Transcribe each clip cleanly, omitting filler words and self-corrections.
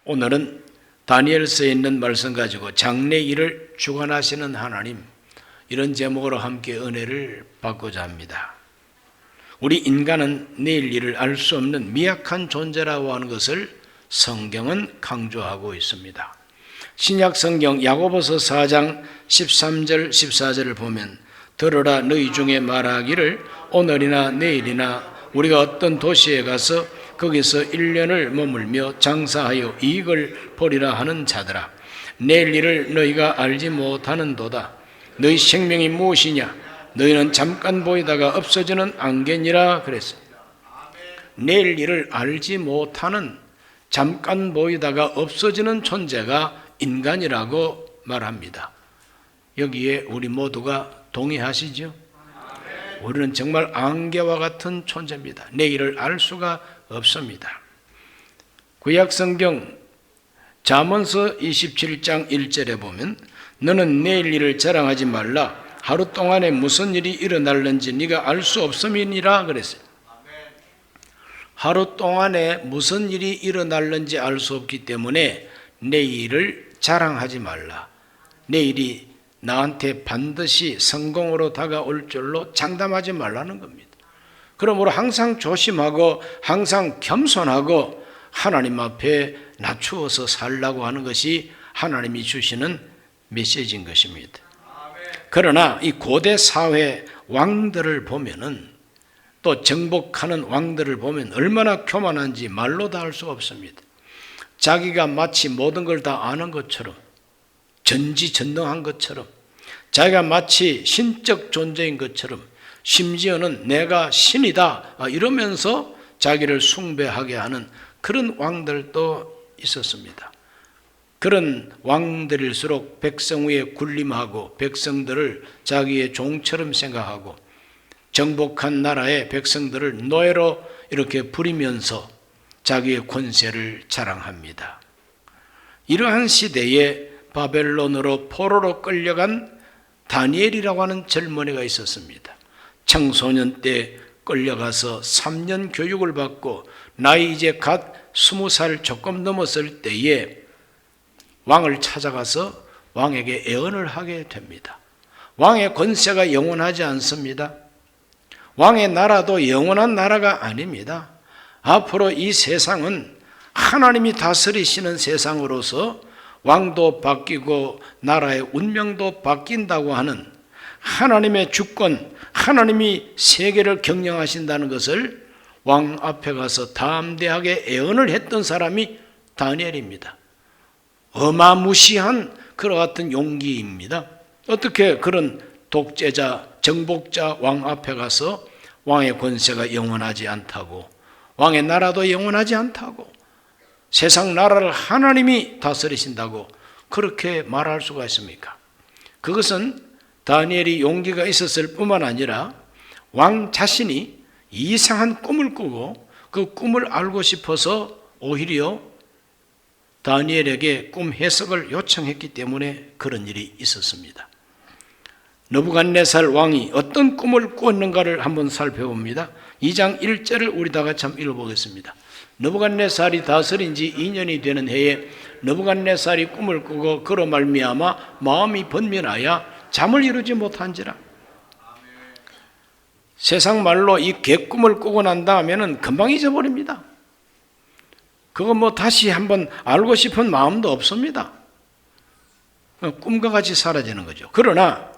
오늘은 다니엘서에 있는 말씀 가지고 장래 일을 주관하시는 하나님, 이런 제목으로 함께 은혜를 받고자 합니다. 우리 인간은 내일 일을 알 수 없는 미약한 존재라고 하는 것을 성경은 강조하고 있습니다. 신약 성경 야고보서 4장 13절 14절을 보면 들으라, 너희 중에 말하기를 오늘이나 내일이나 우리가 어떤 도시에 가서 거기서 1년을 머물며 장사하여 이익을 보리라 하는 자들아, 내일 일을 너희가 알지 못하는도다. 너희 생명이 무엇이냐? 너희는 잠깐 보이다가 없어지는 안개니라 그랬어요. 내일 일을 알지 못하는, 잠깐 보이다가 없어지는 존재가 인간이라고 말합니다. 여기에 우리 모두가 동의하시죠? 우리는 정말 안개와 같은 존재입니다. 내일을 알 수가 없습니다. 구약성경 잠언서 27장 1절에 보면 너는 내일 일을 자랑하지 말라. 하루 동안에 무슨 일이 일어날는지 네가 알 수 없음이니라 그랬어요. 하루 동안에 무슨 일이 일어날는지 알 수 없기 때문에 내일을 자랑하지 말라. 내일이 나한테 반드시 성공으로 다가올 줄로 장담하지 말라는 겁니다. 그러므로 항상 조심하고 항상 겸손하고 하나님 앞에 낮추어서 살라고 하는 것이 하나님이 주시는 메시지인 것입니다. 그러나 이 고대 사회 왕들을 보면은, 또 정복하는 왕들을 보면 얼마나 교만한지 말로 다 할 수가 없습니다. 자기가 마치 모든 걸 다 아는 것처럼, 전지전능한 것처럼, 자기가 마치 신적 존재인 것처럼, 심지어는 내가 신이다 이러면서 자기를 숭배하게 하는 그런 왕들도 있었습니다. 그런 왕들일수록 백성 위에 군림하고 백성들을 자기의 종처럼 생각하고 정복한 나라의 백성들을 노예로 이렇게 부리면서 자기의 권세를 자랑합니다. 이러한 시대에 바벨론으로 포로로 끌려간 다니엘이라고 하는 젊은이가 있었습니다. 청소년 때 끌려가서 3년 교육을 받고 나이 이제 갓 20살 조금 넘었을 때에 왕을 찾아가서 왕에게 애언을 하게 됩니다. 왕의 권세가 영원하지 않습니다. 왕의 나라도 영원한 나라가 아닙니다. 앞으로 이 세상은 하나님이 다스리시는 세상으로서 왕도 바뀌고 나라의 운명도 바뀐다고 하는 하나님의 주권, 하나님이 세계를 경영하신다는 것을 왕 앞에 가서 담대하게 애언을 했던 사람이 다니엘입니다. 어마무시한 그와 같은 용기입니다. 어떻게 그런 독재자, 정복자 왕 앞에 가서 왕의 권세가 영원하지 않다고, 왕의 나라도 영원하지 않다고, 세상 나라를 하나님이 다스리신다고 그렇게 말할 수가 있습니까? 그것은 다니엘이 용기가 있었을 뿐만 아니라 왕 자신이 이상한 꿈을 꾸고 그 꿈을 알고 싶어서 오히려 다니엘에게 꿈 해석을 요청했기 때문에 그런 일이 있었습니다. 느부갓네살 왕이 어떤 꿈을 꾸었는가를 한번 살펴봅니다. 2장 1절을 우리 다 같이 한번 읽어보겠습니다. 느부갓네살이 다스린 지 2년이 되는 해에 느부갓네살이 꿈을 꾸고 그로 말미암아 마음이 번민하여 잠을 이루지 못한지라. 세상 말로 이 개꿈을 꾸고 난 다음에는 금방 잊어버립니다. 그거 뭐 다시 한번 알고 싶은 마음도 없습니다. 꿈과 같이 사라지는 거죠. 그러나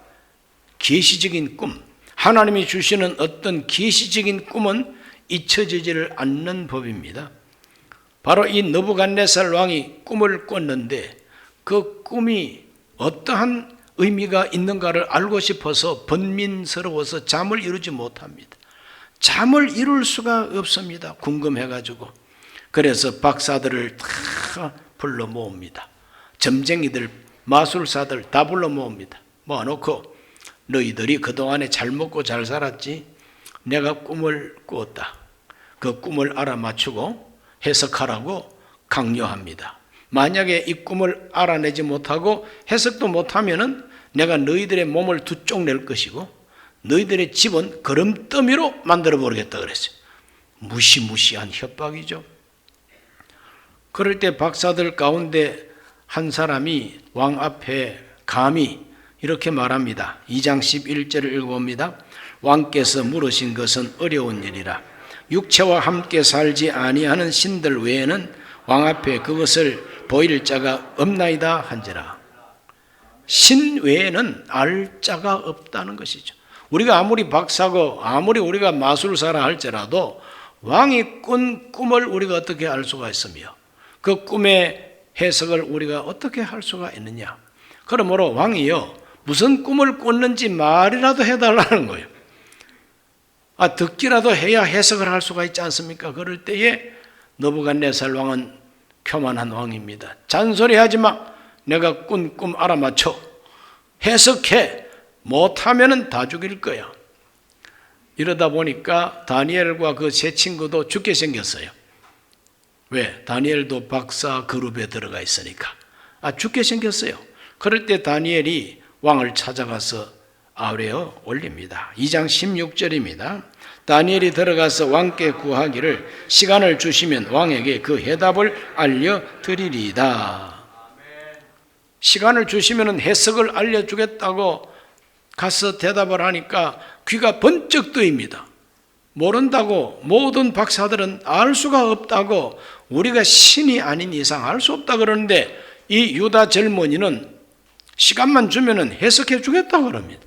계시적인 꿈, 하나님이 주시는 어떤 계시적인 꿈은 잊혀지지를 않는 법입니다. 바로 이 느부갓네살 왕이 꿈을 꿨는데 그 꿈이 어떠한 의미가 있는가를 알고 싶어서 번민스러워서 잠을 이루지 못합니다. 잠을 이룰 수가 없습니다. 궁금해가지고. 그래서 박사들을 다 불러 모읍니다. 점쟁이들, 마술사들 다 불러 모읍니다. 모아놓고 너희들이 그동안에 잘 먹고 잘 살았지? 내가 꿈을 꾸었다. 그 꿈을 알아맞추고 해석하라고 강요합니다. 만약에 이 꿈을 알아내지 못하고 해석도 못하면은 내가 너희들의 몸을 두 쪽 낼 것이고 너희들의 집은 거름더미로 만들어 버리겠다 그랬어요. 무시무시한 협박이죠. 그럴 때 박사들 가운데 한 사람이 왕 앞에 감히 이렇게 말합니다. 2장 11절을 읽어봅니다. 왕께서 물으신 것은 어려운 일이라. 육체와 함께 살지 아니하는 신들 외에는 왕 앞에 그것을 보일 자가 없나이다 한지라. 신 외에는 알 자가 없다는 것이죠. 우리가 아무리 박사고 아무리 우리가 마술사라 할지라도 왕이 꾼 꿈을 우리가 어떻게 알 수가 있으며 그 꿈의 해석을 우리가 어떻게 할 수가 있느냐. 그러므로 왕이요, 무슨 꿈을 꿨는지 말이라도 해달라는 거예요. 듣기라도 해야 해석을 할 수가 있지 않습니까? 그럴 때에 느부갓네살 왕은 교만한 왕입니다. 잔소리하지 마. 내가 꾼 꿈 알아맞혀. 해석해. 못하면 다 죽일 거야. 이러다 보니까 다니엘과 그 세 친구도 죽게 생겼어요. 왜? 다니엘도 박사 그룹에 들어가 있으니까. 죽게 생겼어요. 그럴 때 다니엘이 왕을 찾아가서 아뢰어 올립니다. 2장 16절입니다. 다니엘이 들어가서 왕께 구하기를 시간을 주시면 왕에게 그 해답을 알려드리리이다. 시간을 주시면 해석을 알려주겠다고 가서 대답을 하니까 귀가 번쩍 뜨입니다. 모른다고, 모든 박사들은 알 수가 없다고, 우리가 신이 아닌 이상 알 수 없다 그러는데 이 유다 젊은이는 시간만 주면 해석해 주겠다 그럽니다.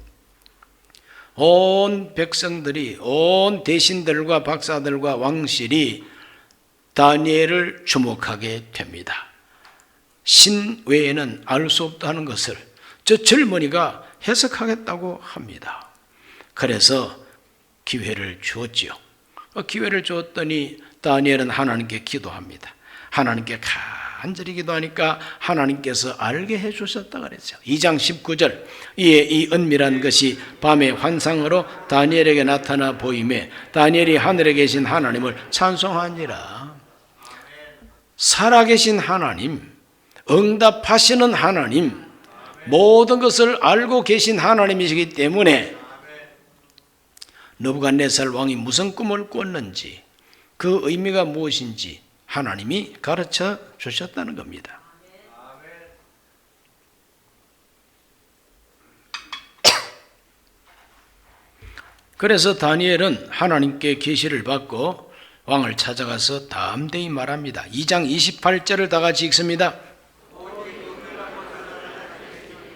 온 백성들이, 온 대신들과 박사들과 왕실이 다니엘을 주목하게 됩니다. 신 외에는 알 수 없다는 것을 저 젊은이가 해석하겠다고 합니다. 그래서 기회를 주었지요. 기회를 주었더니 다니엘은 하나님께 기도합니다. 하나님께 간절히 기도하니까 하나님께서 알게 해주셨다 그랬죠. 2장 19절, 이에 이 은밀한 것이 밤의 환상으로 다니엘에게 나타나 보이매 다니엘이 하늘에 계신 하나님을 찬송하니라. 살아계신 하나님, 응답하시는 하나님, 모든 것을 알고 계신 하나님이시기 때문에 느부갓네살 왕이 무슨 꿈을 꿨는지, 그 의미가 무엇인지 하나님이 가르쳐 주셨다는 겁니다. 그래서 다니엘은 하나님께 계시를 받고 왕을 찾아가서 담대히 말합니다. 2장 28절을 다 같이 읽습니다.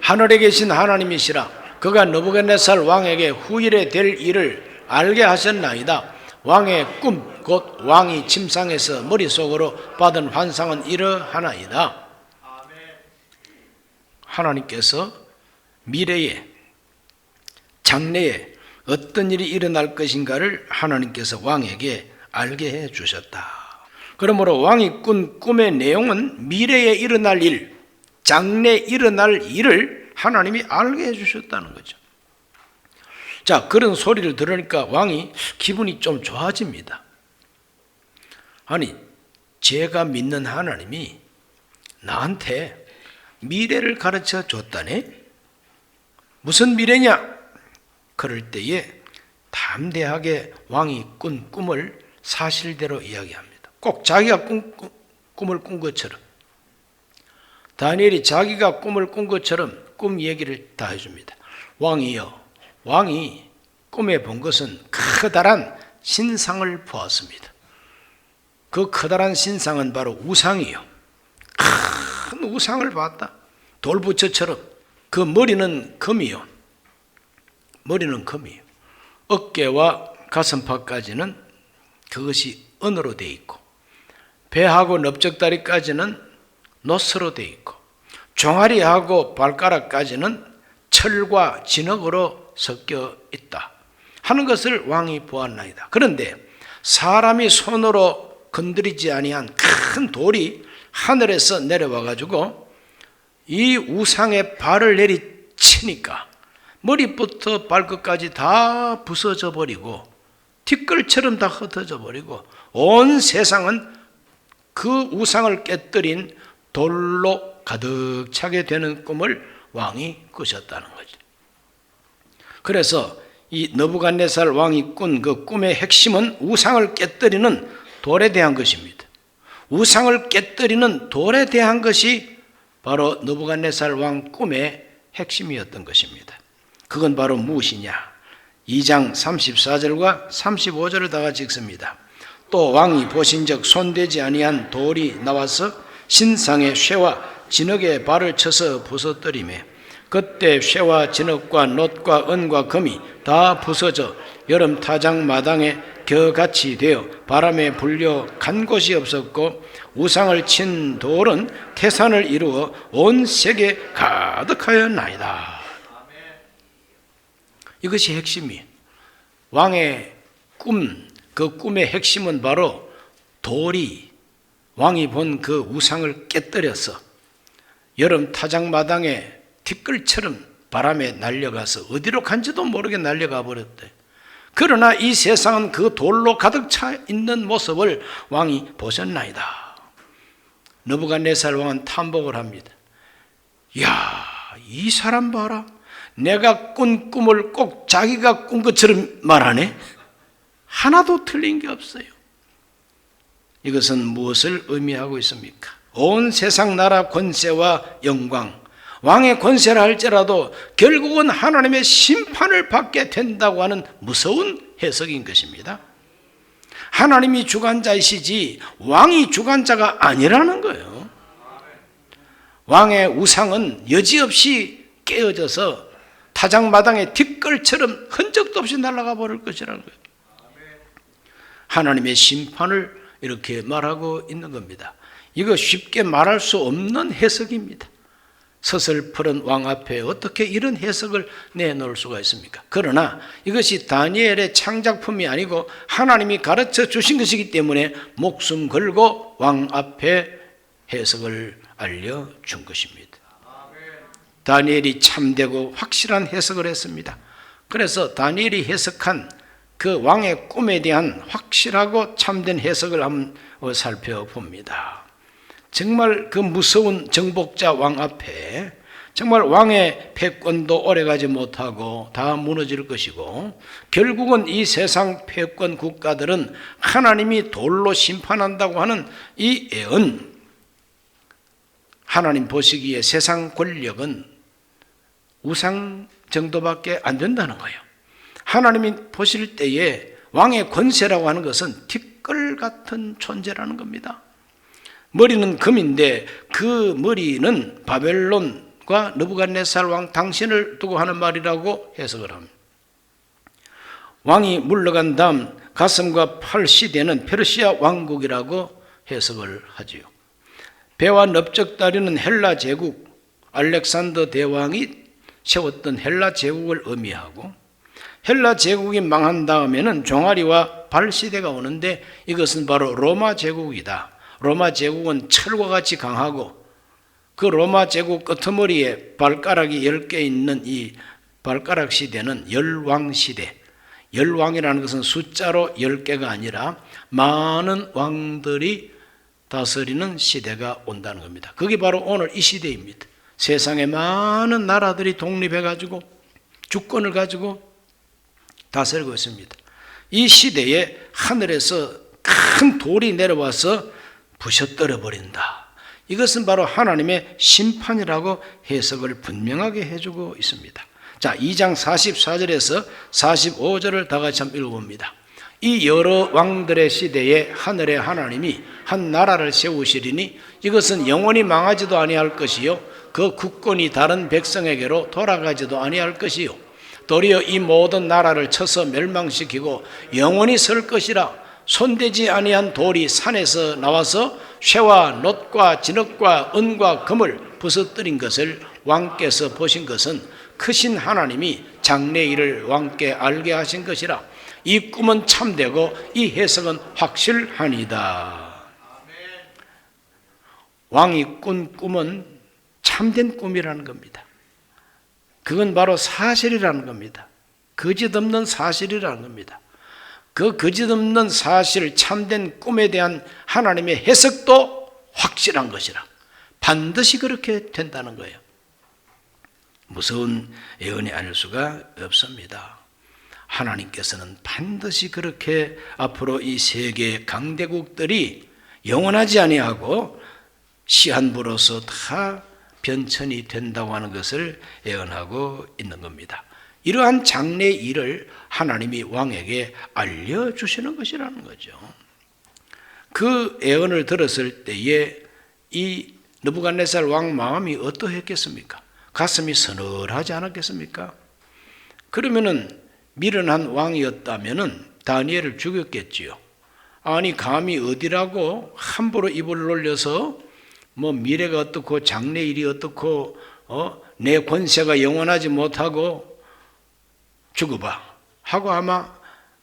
하늘에 계신 하나님이시라. 그가 느부갓네살 왕에게 후일에 될 일을 알게 하셨나이다. 왕의 꿈, 곧 왕이 침상에서 머릿속으로 받은 환상은 이러하나이다. 하나님께서 미래에, 장래에 어떤 일이 일어날 것인가를 하나님께서 왕에게 알게 해 주셨다. 그러므로 왕이 꾼 꿈의 내용은 미래에 일어날 일, 장래에 일어날 일을 하나님이 알게 해 주셨다는 거죠. 자, 그런 소리를 들으니까 왕이 기분이 좀 좋아집니다. 아니, 제가 믿는 하나님이 나한테 미래를 가르쳐 줬다네? 무슨 미래냐? 그럴 때에 담대하게 왕이 꾼 꿈을 사실대로 이야기합니다. 꼭 자기가 꿈을 꾼 것처럼. 다니엘이 자기가 꿈을 꾼 것처럼 꿈 얘기를 다 해줍니다. 왕이 꿈에 본 것은 커다란 신상을 보았습니다. 그 커다란 신상은 바로 우상이요. 큰 우상을 봤다. 돌부처처럼. 그 머리는 금이요. 어깨와 가슴팍까지는 그것이 은으로 되어 있고, 배하고 넓적다리까지는 노스로 되어 있고, 종아리하고 발가락까지는 철과 진흙으로 섞여 있다 하는 것을 왕이 보았나이다. 그런데 사람이 손으로 건드리지 아니한 큰 돌이 하늘에서 내려와 가지고 이 우상의 발을 내리치니까 머리부터 발끝까지 다 부서져 버리고 티끌처럼 다 흩어져 버리고 온 세상은 그 우상을 깨뜨린 돌로 가득 차게 되는 꿈을 왕이 꾸셨다는 거죠. 그래서 이 느부갓네살 왕이 꾼 그 꿈의 핵심은 우상을 깨뜨리는 돌에 대한 것입니다. 우상을 깨뜨리는 돌에 대한 것이 바로 느부갓네살 왕 꿈의 핵심이었던 것입니다. 그건 바로 무엇이냐? 2장 34절과 35절을 다 같이 읽습니다. 또 왕이 보신즉 손대지 아니한 돌이 나와서 신상의 쇠와 진흙에 발을 쳐서 부서뜨리매 그때 쇠와 진흙과 놋과 은과 금이 다 부서져 여름 타작 마당에 겨같이 되어 바람에 불려 간 곳이 없었고 우상을 친 돌은 태산을 이루어 온 세계에 가득하였나이다. 이것이 핵심이에요. 왕의 꿈, 그 꿈의 핵심은 바로 돌이 왕이 본 그 우상을 깨뜨려서 여름 타작 마당에 티끌처럼 바람에 날려가서 어디로 간지도 모르게 날려가 버렸대. 그러나 이 세상은 그 돌로 가득 차 있는 모습을 왕이 보셨나이다. 느부갓네살 왕은 탐복을 합니다. 야, 이 사람 봐라. 내가 꾼 꿈을 꼭 자기가 꾼 것처럼 말하네. 하나도 틀린 게 없어요. 이것은 무엇을 의미하고 있습니까? 온 세상 나라 권세와 영광, 왕의 권세라 할지라도 결국은 하나님의 심판을 받게 된다고 하는 무서운 해석인 것입니다. 하나님이 주관자이시지 왕이 주관자가 아니라는 거예요. 왕의 우상은 여지없이 깨어져서 타작마당의 뒷걸처럼 흔적도 없이 날아가 버릴 것이라는 거예요. 하나님의 심판을 이렇게 말하고 있는 겁니다. 이거 쉽게 말할 수 없는 해석입니다. 서슬퍼런 왕 앞에 어떻게 이런 해석을 내놓을 수가 있습니까? 그러나 이것이 다니엘의 창작품이 아니고 하나님이 가르쳐 주신 것이기 때문에 목숨 걸고 왕 앞에 해석을 알려준 것입니다. 다니엘이 참되고 확실한 해석을 했습니다. 그래서 다니엘이 해석한 그 왕의 꿈에 대한 확실하고 참된 해석을 한번 살펴봅니다. 정말 그 무서운 정복자 왕 앞에 정말 왕의 패권도 오래가지 못하고 다 무너질 것이고 결국은 이 세상 패권 국가들은 하나님이 돌로 심판한다고 하는 이 예언, 하나님 보시기에 세상 권력은 우상 정도밖에 안 된다는 거예요. 하나님이 보실 때에 왕의 권세라고 하는 것은 티끌 같은 존재라는 겁니다. 머리는 금인데 그 머리는 바벨론과 느부갓네살 왕 당신을 두고 하는 말이라고 해석을 합니다. 왕이 물러간 다음 가슴과 팔 시대는 페르시아 왕국이라고 해석을 하지요. 배와 넓적다리는 헬라 제국, 알렉산더 대왕이 세웠던 헬라 제국을 의미하고 헬라 제국이 망한 다음에는 종아리와 발 시대가 오는데 이것은 바로 로마 제국이다. 로마 제국은 철과 같이 강하고 그 로마 제국 끄트머리에 발가락이 10개 있는 이 발가락 시대는 열왕 시대. 열왕이라는 것은 숫자로 10개가 아니라 많은 왕들이 다스리는 시대가 온다는 겁니다. 그게 바로 오늘 이 시대입니다. 세상에 많은 나라들이 독립해가지고 주권을 가지고 다스리고 있습니다. 이 시대에 하늘에서 큰 돌이 내려와서 부셔뜨려 버린다. 이것은 바로 하나님의 심판이라고 해석을 분명하게 해주고 있습니다. 자, 2장 44절에서 45절을 다 같이 한번 읽어봅니다. 이 여러 왕들의 시대에 하늘의 하나님이 한 나라를 세우시리니 이것은 영원히 망하지도 아니할 것이요 그 국권이 다른 백성에게로 돌아가지도 아니할 것이요 도리어 이 모든 나라를 쳐서 멸망시키고 영원히 설 것이라. 손대지 아니한 돌이 산에서 나와서 쇠와 놋과 진흙과 은과 금을 부서뜨린 것을 왕께서 보신 것은 크신 하나님이 장래일을 왕께 알게 하신 것이라. 이 꿈은 참되고 이 해석은 확실하니이다. 왕이 꾼 꿈은 참된 꿈이라는 겁니다. 그건 바로 사실이라는 겁니다. 거짓 없는 사실이라는 겁니다. 그 거짓 없는 사실, 참된 꿈에 대한 하나님의 해석도 확실한 것이라. 반드시 그렇게 된다는 거예요. 무서운 예언이 아닐 수가 없습니다. 하나님께서는 반드시 그렇게 앞으로 이 세계 강대국들이 영원하지 아니하고 시한부로서 다 변천이 된다고 하는 것을 예언하고 있는 겁니다. 이러한 장래 일을 하나님이 왕에게 알려주시는 것이라는 거죠. 그 예언을 들었을 때에 이 느부갓네살 왕 마음이 어떠했겠습니까? 가슴이 서늘하지 않았겠습니까? 그러면은 미련한 왕이었다면은 다니엘을 죽였겠지요. 아니 감히 어디라고 함부로 입을 놀려서 뭐 미래가 어떻고 장래일이 어떻고 내 권세가 영원하지 못하고 죽어봐 하고 아마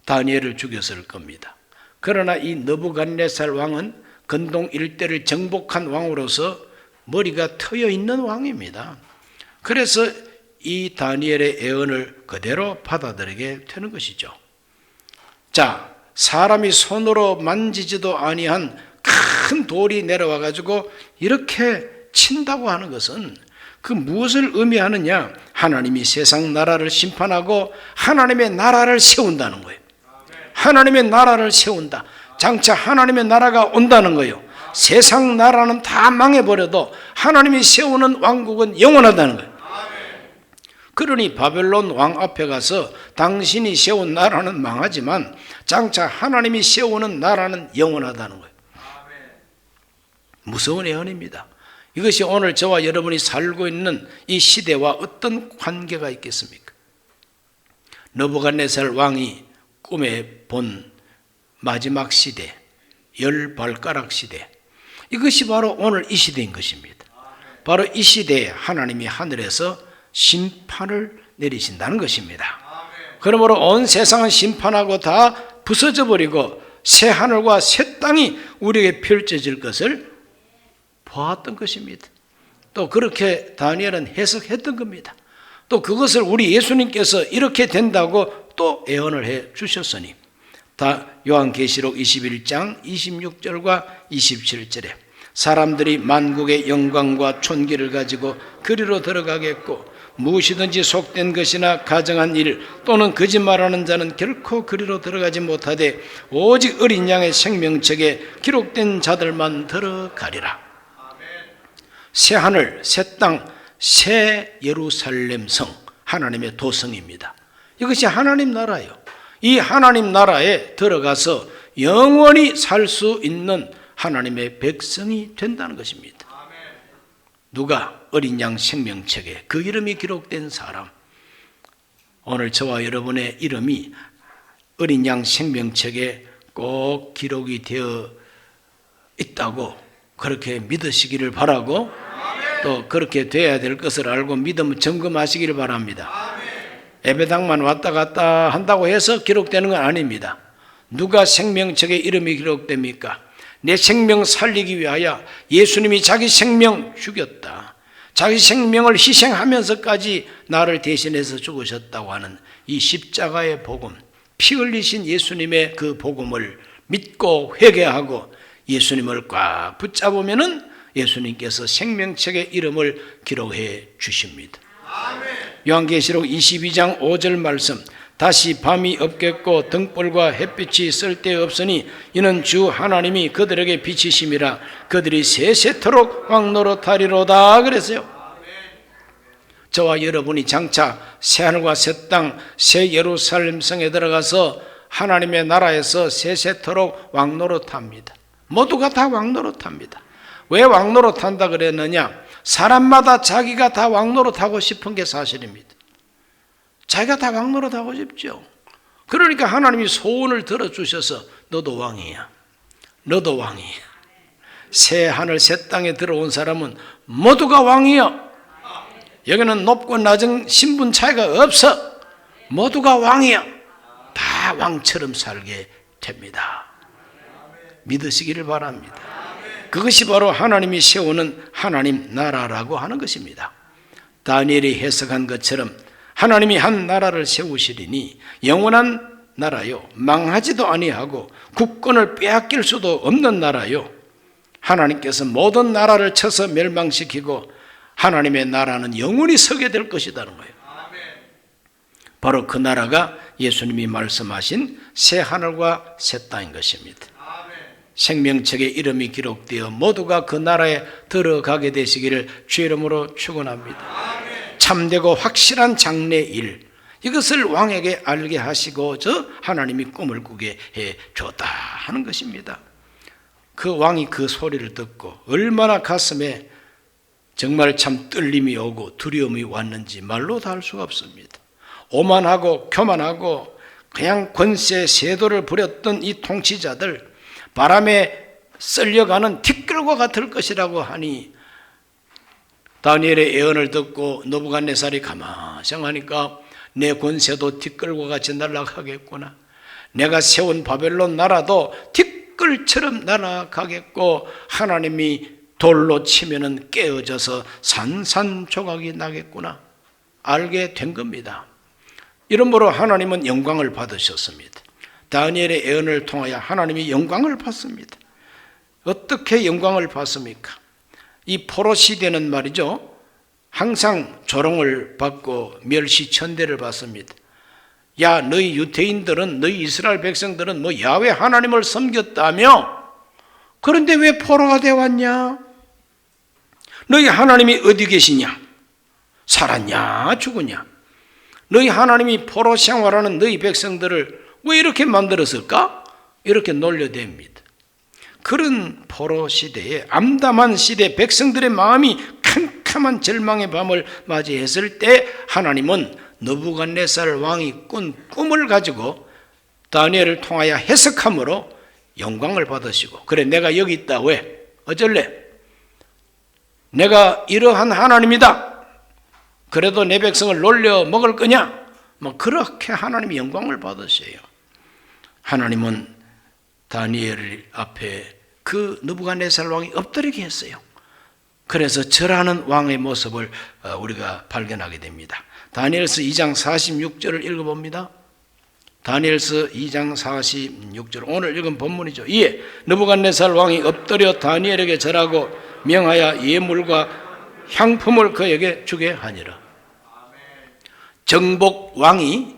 다니엘을 죽였을 겁니다. 그러나 이 느부갓네살 왕은 근동 일대를 정복한 왕으로서 머리가 트여 있는 왕입니다. 그래서 이 다니엘의 예언을 그대로 받아들이게 되는 것이죠. 자, 사람이 손으로 만지지도 아니한 큰 돌이 내려와 가지고 이렇게 친다고 하는 것은 그 무엇을 의미하느냐? 하나님이 세상 나라를 심판하고 하나님의 나라를 세운다는 거예요. 하나님의 나라를 세운다. 장차 하나님의 나라가 온다는 거예요. 세상 나라는 다 망해버려도 하나님이 세우는 왕국은 영원하다는 거예요. 그러니 바벨론 왕 앞에 가서 당신이 세운 나라는 망하지만 장차 하나님이 세우는 나라는 영원하다는 거예요. 무서운 예언입니다. 이것이 오늘 저와 여러분이 살고 있는 이 시대와 어떤 관계가 있겠습니까? 느부갓네살 왕이 꿈에 본 마지막 시대, 열 발가락 시대, 이것이 바로 오늘 이 시대인 것입니다. 바로 이 시대에 하나님이 하늘에서 심판을 내리신다는 것입니다. 그러므로 온 세상은 심판하고 다 부서져 버리고 새 하늘과 새 땅이 우리에게 펼쳐질 것을 보았던 것입니다. 또 그렇게 다니엘은 해석했던 겁니다. 또 그것을 우리 예수님께서 이렇게 된다고 또 예언을 해 주셨으니 다 요한계시록 21장 26절과 27절에 사람들이 만국의 영광과 존귀를 가지고 그리로 들어가겠고 무엇이든지 속된 것이나 가정한 일 또는 거짓말하는 자는 결코 그리로 들어가지 못하되 오직 어린 양의 생명책에 기록된 자들만 들어가리라. 새 하늘, 새 땅, 새 예루살렘 성, 하나님의 도성입니다. 이것이 하나님 나라예요. 이 하나님 나라에 들어가서 영원히 살 수 있는 하나님의 백성이 된다는 것입니다. 누가? 어린 양 생명책에 그 이름이 기록된 사람. 오늘 저와 여러분의 이름이 어린 양 생명책에 꼭 기록이 되어 있다고 그렇게 믿으시기를 바라고 또 그렇게 돼야 될 것을 알고 믿음 점검하시기를 바랍니다. 예배당만 왔다 갔다 한다고 해서 기록되는 건 아닙니다. 누가 생명책에 이름이 기록됩니까? 내 생명 살리기 위하여 예수님이 자기 생명 죽였다. 자기 생명을 희생하면서까지 나를 대신해서 죽으셨다고 하는 이 십자가의 복음, 피 흘리신 예수님의 그 복음을 믿고 회개하고 예수님을 꽉 붙잡으면은 예수님께서 생명책의 이름을 기록해 주십니다. 요한계시록 22장 5절 말씀, 다시 밤이 없겠고 등불과 햇빛이 쓸데없으니 이는 주 하나님이 그들에게 빛이심이라 그들이 세세토록 왕노릇하리로다 그랬어요. 저와 여러분이 장차 새하늘과 새 땅, 새 예루살렘 성에 들어가서 하나님의 나라에서 세세토록 왕노릇합니다. 모두가 다 왕노릇합니다. 왜 왕노릇한다 그랬느냐? 사람마다 자기가 다 왕노릇하고 싶은 게 사실입니다. 자기가 다 왕노릇하고 싶죠. 그러니까 하나님이 소원을 들어주셔서 너도 왕이야. 너도 왕이야. 새 하늘 새 땅에 들어온 사람은 모두가 왕이야. 여기는 높고 낮은 신분 차이가 없어. 모두가 왕이야. 다 왕처럼 살게 됩니다. 믿으시기를 바랍니다. 그것이 바로 하나님이 세우는 하나님 나라라고 하는 것입니다. 다니엘이 해석한 것처럼 하나님이 한 나라를 세우시리니 영원한 나라요, 망하지도 아니하고 국권을 빼앗길 수도 없는 나라요, 하나님께서 모든 나라를 쳐서 멸망시키고 하나님의 나라는 영원히 서게 될 것이라는 거예요. 바로 그 나라가 예수님이 말씀하신 새 하늘과 새 땅인 것입니다. 생명책에 이름이 기록되어 모두가 그 나라에 들어가게 되시기를 주의 이름으로 축원합니다. 참되고 확실한 장래일, 이것을 왕에게 알게 하시고 저 하나님이 꿈을 꾸게 해 줬다 하는 것입니다. 그 왕이 그 소리를 듣고 얼마나 가슴에 정말 참 떨림이 오고 두려움이 왔는지 말로 다 할 수가 없습니다. 오만하고 교만하고 그냥 권세 세도를 부렸던 이 통치자들, 바람에 쓸려가는 티끌과 같을 것이라고 하니 다니엘의 예언을 듣고 느부갓네살이 가만히 생각하니까 내 권세도 티끌과 같이 날아가겠구나. 내가 세운 바벨론 나라도 티끌처럼 날아가겠고 하나님이 돌로 치면은 깨어져서 산산조각이 나겠구나 알게 된 겁니다. 이러므로 하나님은 영광을 받으셨습니다. 다니엘의 예언을 통하여 하나님이 영광을 받습니다. 어떻게 영광을 받습니까? 이 포로 시대는 말이죠, 항상 조롱을 받고 멸시천대를 받습니다. 야, 너희 유대인들은, 너희 이스라엘 백성들은 뭐 야훼 하나님을 섬겼다며? 그런데 왜 포로가 되어 왔냐? 너희 하나님이 어디 계시냐? 살았냐? 죽었냐? 너희 하나님이 포로 생활하는 너희 백성들을 왜 이렇게 만들었을까? 이렇게 놀려댑니다. 그런 포로 시대에, 암담한 시대, 백성들의 마음이 캄캄한 절망의 밤을 맞이했을 때 하나님은 느부갓네살 왕이 꾼 꿈을 가지고 다니엘을 통하여 해석함으로 영광을 받으시고, 그래 내가 여기 있다, 왜? 어쩔래? 내가 이러한 하나님이다. 그래도 내 백성을 놀려 먹을 거냐? 뭐 그렇게 하나님이 영광을 받으세요. 하나님은 다니엘 앞에 그 느부갓네살 왕이 엎드리게 했어요. 그래서 절하는 왕의 모습을 우리가 발견하게 됩니다. 다니엘서 2장 46절을 읽어봅니다. 다니엘서 2장 46절, 오늘 읽은 본문이죠. 이에 느부갓네살 왕이 엎드려 다니엘에게 절하고 명하여 예물과 향품을 그에게 주게 하니라. 정복 왕이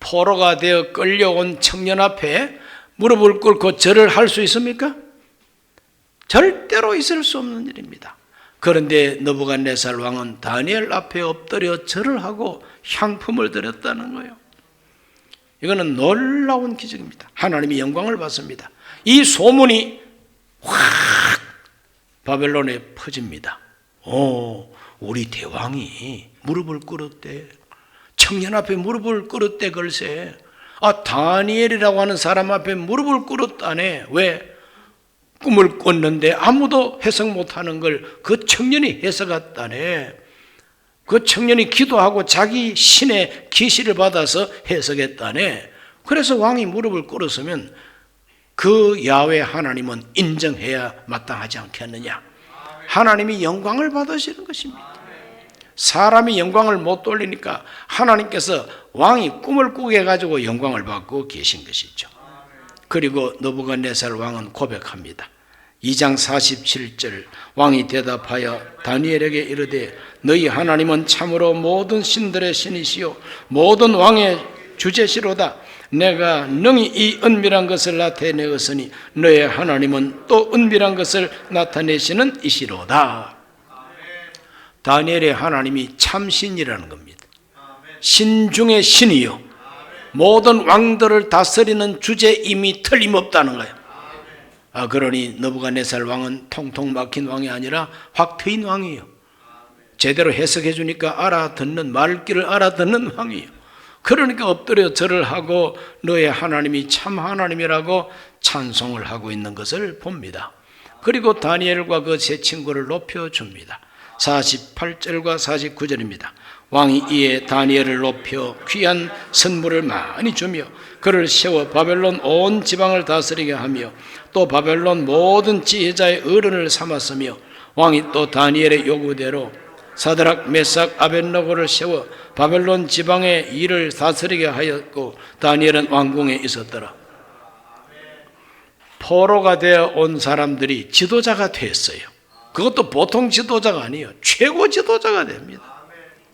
포로가 되어 끌려온 청년 앞에 무릎을 꿇고 절을 할 수 있습니까? 절대로 있을 수 없는 일입니다. 그런데 느부갓네살 왕은 다니엘 앞에 엎드려 절을 하고 향품을 드렸다는 거예요. 이거는 놀라운 기적입니다. 하나님이 영광을 받습니다. 이 소문이 확 바벨론에 퍼집니다. 우리 대왕이 무릎을 꿇었대. 청년 앞에 무릎을 꿇었대. 글쎄, 다니엘이라고 하는 사람 앞에 무릎을 꿇었다네. 왜? 꿈을 꿨는데 아무도 해석 못하는 걸 그 청년이 해석했다네. 그 청년이 기도하고 자기 신의 계시를 받아서 해석했다네. 그래서 왕이 무릎을 꿇었으면 그 야훼 하나님은 인정해야 마땅하지 않겠느냐. 하나님이 영광을 받으시는 것입니다. 사람이 영광을 못 돌리니까 하나님께서 왕이 꿈을 꾸게 해가지고 영광을 받고 계신 것이죠. 그리고 느부갓네살 왕은 고백합니다. 2장 47절, 왕이 대답하여 다니엘에게 이르되 너희 하나님은 참으로 모든 신들의 신이시요 모든 왕의 주제시로다. 내가 능히 이 은밀한 것을 나타내었으니 너의 하나님은 또 은밀한 것을 나타내시는 이시로다. 다니엘의 하나님이 참신이라는 겁니다. 신 중의 신이요 모든 왕들을 다스리는 주제임이 틀림없다는 거예요. 그러니 느부갓네살 왕은 통통 막힌 왕이 아니라 확 트인 왕이에요. 제대로 해석해 주니까 알아듣는, 말귀를 알아듣는 왕이에요. 그러니까 엎드려 절을 하고 너의 하나님이 참 하나님이라고 찬송을 하고 있는 것을 봅니다. 그리고 다니엘과 그 세 친구를 높여줍니다. 48절과 49절입니다. 왕이 이에 다니엘을 높여 귀한 선물을 많이 주며 그를 세워 바벨론 온 지방을 다스리게 하며 또 바벨론 모든 지혜자의 어른을 삼았으며 왕이 또 다니엘의 요구대로 사드락, 메삭, 아벳느고를 세워 바벨론 지방의 일을 다스리게 하였고 다니엘은 왕궁에 있었더라. 포로가 되어 온 사람들이 지도자가 됐어요. 그것도 보통 지도자가 아니에요. 최고 지도자가 됩니다.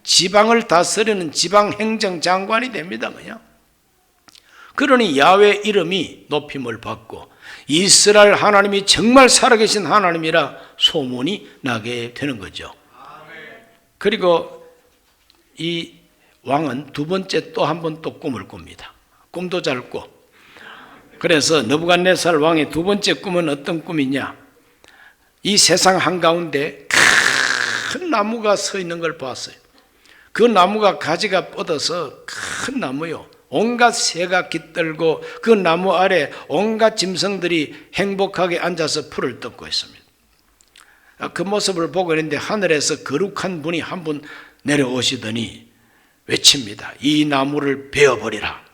지방을 다스리는 지방행정장관이 됩니다. 그냥. 그러니 야훼 이름이 높임을 받고 이스라엘 하나님이 정말 살아계신 하나님이라 소문이 나게 되는 거죠. 그리고 이 왕은 두 번째 또 한 번 또 꿈을 꿉니다. 꿈도 잘 꿔. 그래서 느부갓네살 왕의 두 번째 꿈은 어떤 꿈이냐? 이 세상 한가운데 큰 나무가 서 있는 걸 봤어요. 그 나무가 가지가 뻗어서 큰 나무요. 온갖 새가 깃들고 그 나무 아래 온갖 짐승들이 행복하게 앉아서 풀을 뜯고 있습니다. 그 모습을 보고 있는데 하늘에서 거룩한 분이 한 분 내려오시더니 외칩니다. 이 나무를 베어버리라.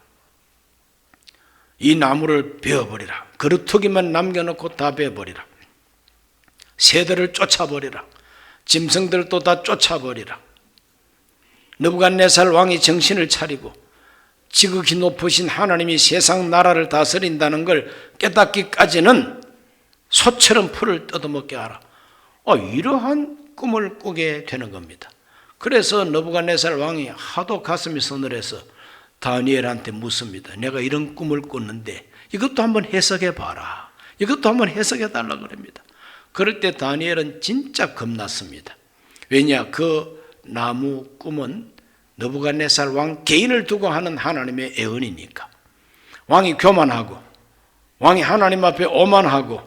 이 나무를 베어버리라. 그루터기만 남겨놓고 다 베어버리라. 새들을 쫓아버리라. 짐승들도 다 쫓아버리라. 느부갓네살 왕이 정신을 차리고 지극히 높으신 하나님이 세상 나라를 다스린다는 걸 깨닫기까지는 소처럼 풀을 뜯어먹게 하라. 이러한 꿈을 꾸게 되는 겁니다. 그래서 느부갓네살 왕이 하도 가슴이 서늘해서 다니엘한테 묻습니다. 내가 이런 꿈을 꿨는데 이것도 한번 해석해 봐라. 이것도 한번 해석해 달라 그럽니다. 그럴 때 다니엘은 진짜 겁났습니다. 왜냐? 그 나무 꿈은 느부갓네살 왕 개인을 두고 하는 하나님의 애언이니까. 왕이 교만하고 왕이 하나님 앞에 오만하고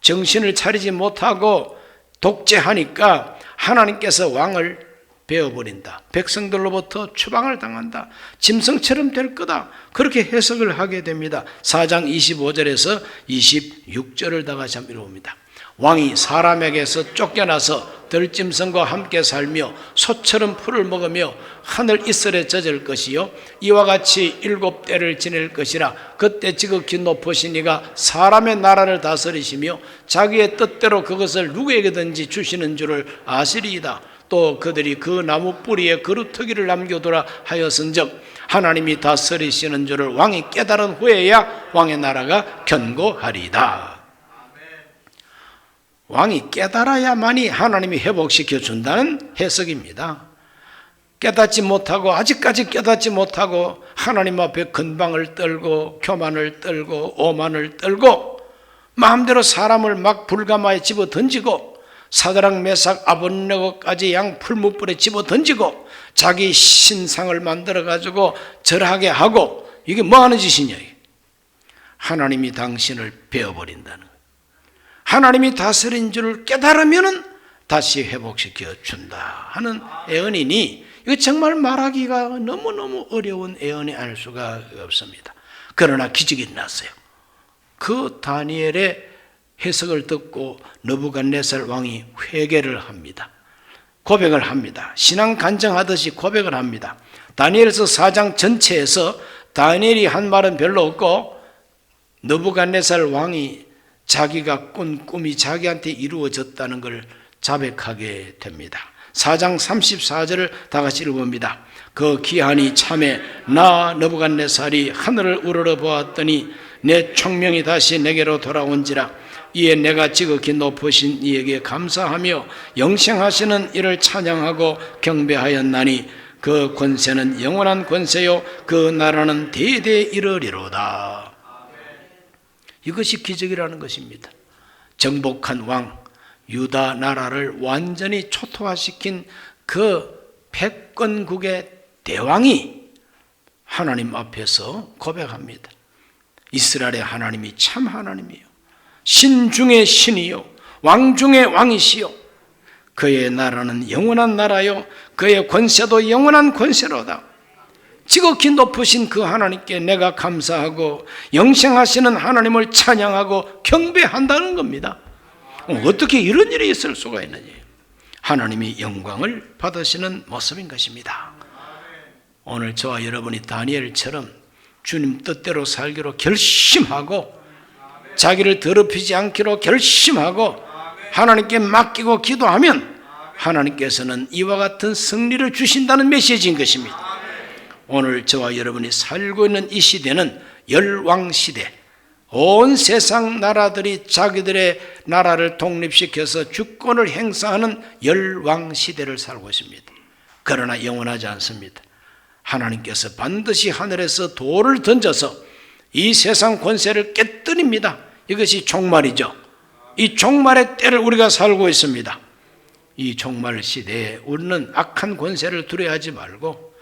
정신을 차리지 못하고 독재하니까 하나님께서 왕을 베어버린다. 백성들로부터 추방을 당한다. 짐승처럼 될 거다. 그렇게 해석을 하게 됩니다. 4장 25절에서 26절을 다 같이 한번 읽어봅니다. 왕이 사람에게서 쫓겨나서 들짐승과 함께 살며 소처럼 풀을 먹으며 하늘 이슬에 젖을 것이요 이와 같이 7대를 지낼 것이라. 그때 지극히 높으신 이가 사람의 나라를 다스리시며 자기의 뜻대로 그것을 누구에게든지 주시는 줄을 아시리이다. 또 그들이 그 나무 뿌리에 그루터기를 남겨두라 하였은즉 하나님이 다스리시는 줄을 왕이 깨달은 후에야 왕의 나라가 견고하리이다. 왕이 깨달아야만이 하나님이 회복시켜 준다는 해석입니다. 깨닫지 못하고 아직까지 깨닫지 못하고 하나님 앞에 건방을 떨고 교만을 떨고 오만을 떨고 마음대로 사람을 막 불가마에 집어 던지고 사드락 메삭 아벳네고까지 양 풀무불에 집어 던지고 자기 신상을 만들어 가지고 절하게 하고 이게 뭐 하는 짓이냐? 하나님이 당신을 베어버린다는 거예요. 하나님이 다스린 줄을 깨달으면 다시 회복시켜 준다 하는 애언이니 이거 정말 말하기가 너무너무 어려운 애언이 아닐 수가 없습니다. 그러나 기적이 일어났어요. 그 다니엘의 해석을 듣고 느부갓네살 왕이 회개를 합니다. 고백을 합니다. 신앙 간증하듯이 고백을 합니다. 다니엘서 4장 전체에서 다니엘이 한 말은 별로 없고 느부갓네살 왕이 자기가 꾼 꿈이 자기한테 이루어졌다는 걸 자백하게 됩니다. 4장 34절을 다 같이 읽어봅니다. 그 기한이 참에 나 느부갓네살이 하늘을 우러러 보았더니 내 총명이 다시 내게로 돌아온지라. 이에 내가 지극히 높으신 이에게 감사하며 영생하시는 이를 찬양하고 경배하였나니 그 권세는 영원한 권세요 그 나라는 대대 이르리로다. 이것이 기적이라는 것입니다. 정복한 왕 유다 나라를 완전히 초토화시킨 그 백건국의 대왕이 하나님 앞에서 고백합니다. 이스라엘의 하나님이 참 하나님이요 신 중의 신이요 왕 중의 왕이시요 그의 나라는 영원한 나라요 그의 권세도 영원한 권세로다. 지극히 높으신 그 하나님께 내가 감사하고 영생하시는 하나님을 찬양하고 경배한다는 겁니다. 어떻게 이런 일이 있을 수가 있느냐? 하나님이 영광을 받으시는 모습인 것입니다. 오늘 저와 여러분이 다니엘처럼 주님 뜻대로 살기로 결심하고 자기를 더럽히지 않기로 결심하고 하나님께 맡기고 기도하면 하나님께서는 이와 같은 승리를 주신다는 메시지인 것입니다. 오늘 저와 여러분이 살고 있는 이 시대는 열왕시대, 온 세상 나라들이 자기들의 나라를 독립시켜서 주권을 행사하는 열왕시대를 살고 있습니다. 그러나 영원하지 않습니다. 하나님께서 반드시 하늘에서 돌을 던져서 이 세상 권세를 깨뜨립니다. 이것이 종말이죠. 이 종말의 때를 우리가 살고 있습니다. 이 종말 시대에 우리는 악한 권세를 두려워하지 말고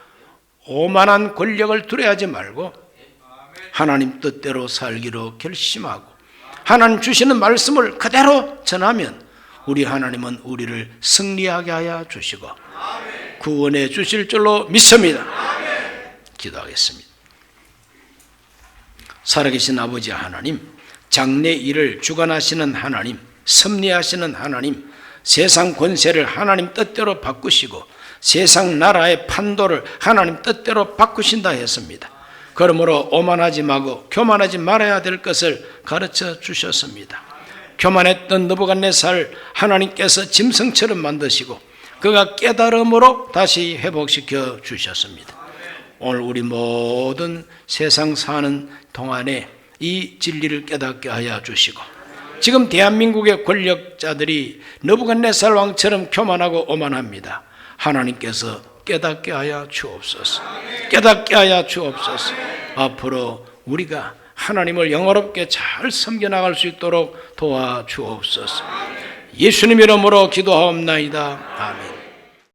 오만한 권력을 두려워하지 말고 하나님 뜻대로 살기로 결심하고 하나님 주시는 말씀을 그대로 전하면 우리 하나님은 우리를 승리하게 하여 주시고 구원해 주실 줄로 믿습니다. 기도하겠습니다. 살아계신 아버지 하나님, 장래 일을 주관하시는 하나님, 섭리하시는 하나님, 세상 권세를 하나님 뜻대로 바꾸시고 세상 나라의 판도를 하나님 뜻대로 바꾸신다 했습니다. 그러므로 오만하지 말고 교만하지 말아야 될 것을 가르쳐 주셨습니다. 교만했던 느부갓네살 하나님께서 짐승처럼 만드시고 그가 깨달음으로 다시 회복시켜 주셨습니다. 오늘 우리 모든 세상 사는 동안에 이 진리를 깨닫게 하여 주시고 지금 대한민국의 권력자들이 느부갓네살 왕처럼 교만하고 오만합니다. 하나님께서 깨닫게 하여 주옵소서. 깨닫게 하여 주옵소서. 앞으로 우리가 하나님을 영화롭게 잘 섬겨나갈 수 있도록 도와주옵소서. 예수님 이름으로 기도하옵나이다. 아멘.